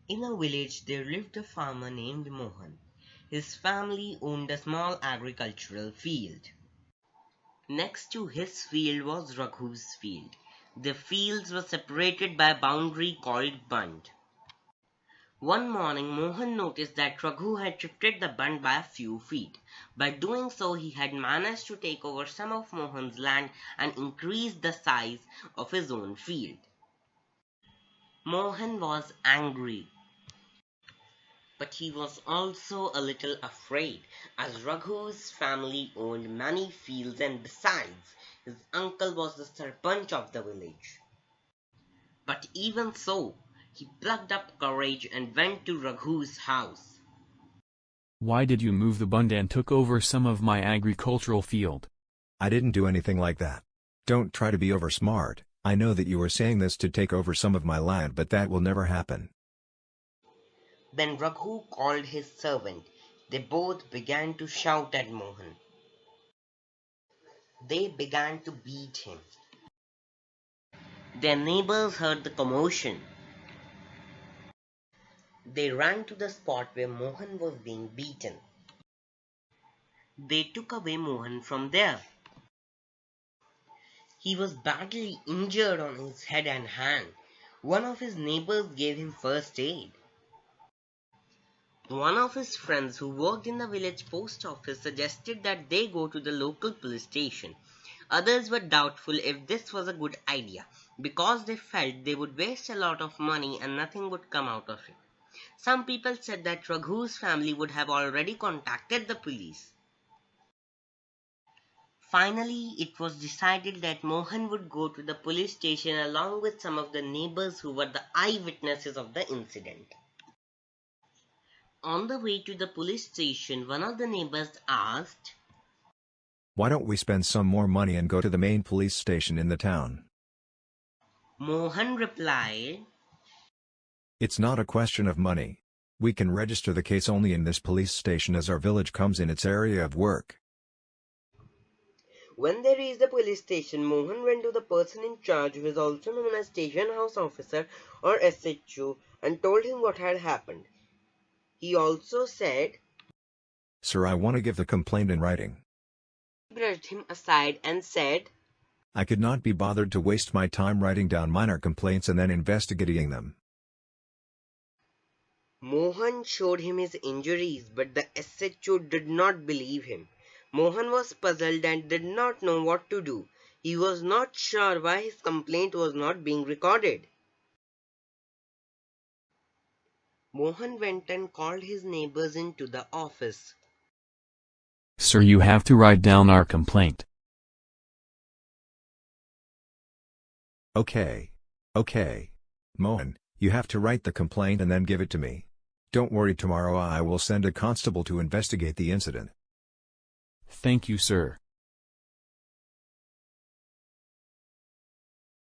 In a village there lived a farmer named Mohan. His family owned a small agricultural field. Next to his field was Raghu's field. The fields were separated by a boundary called bund. One morning Mohan noticed that Raghu had shifted the bund by a few feet. By doing so, he had managed to take over some of Mohan's land and increase the size of his own field. Mohan was angry, but he was also a little afraid, as Raghu's family owned many fields and besides, his uncle was the sarpanch of the village. But even so, he plucked up courage and went to Raghu's house. Why did you move the bund and took over some of my agricultural field? I didn't do anything like that. Don't try to be oversmart. I know that you are saying this to take over some of my land, but that will never happen. Then Raghu called his servant. They both began to shout at Mohan. They began to beat him. Their neighbors heard the commotion. They ran to the spot where Mohan was being beaten. They took away Mohan from there. He was badly injured on his head and hand. One of his neighbors gave him first aid. One of his friends who worked in the village post office suggested that they go to the local police station. Others were doubtful if this was a good idea because they felt they would waste a lot of money and nothing would come out of it. Some people said that Raghu's family would have already contacted the police. Finally, it was decided that Mohan would go to the police station along with some of the neighbors who were the eyewitnesses of the incident. On the way to the police station, one of the neighbors asked, Why don't we spend some more money and go to the main police station in the town? Mohan replied, It's not a question of money. We can register the case only in this police station as our village comes in its area of work. When they reached the police station, Mohan went to the person in charge, who is also known as station house officer or SHO, and told him what had happened. He also said, Sir, I want to give the complaint in writing. He brushed him aside and said, I could not be bothered to waste my time writing down minor complaints and then investigating them. Mohan showed him his injuries, but the SHO did not believe him. Mohan was puzzled and did not know what to do. He was not sure why his complaint was not being recorded. Mohan went and called his neighbors into the office. Sir, you have to write down our complaint. Okay. Mohan, you have to write the complaint and then give it to me. Don't worry, tomorrow I will send a constable to investigate the incident. Thank you, sir.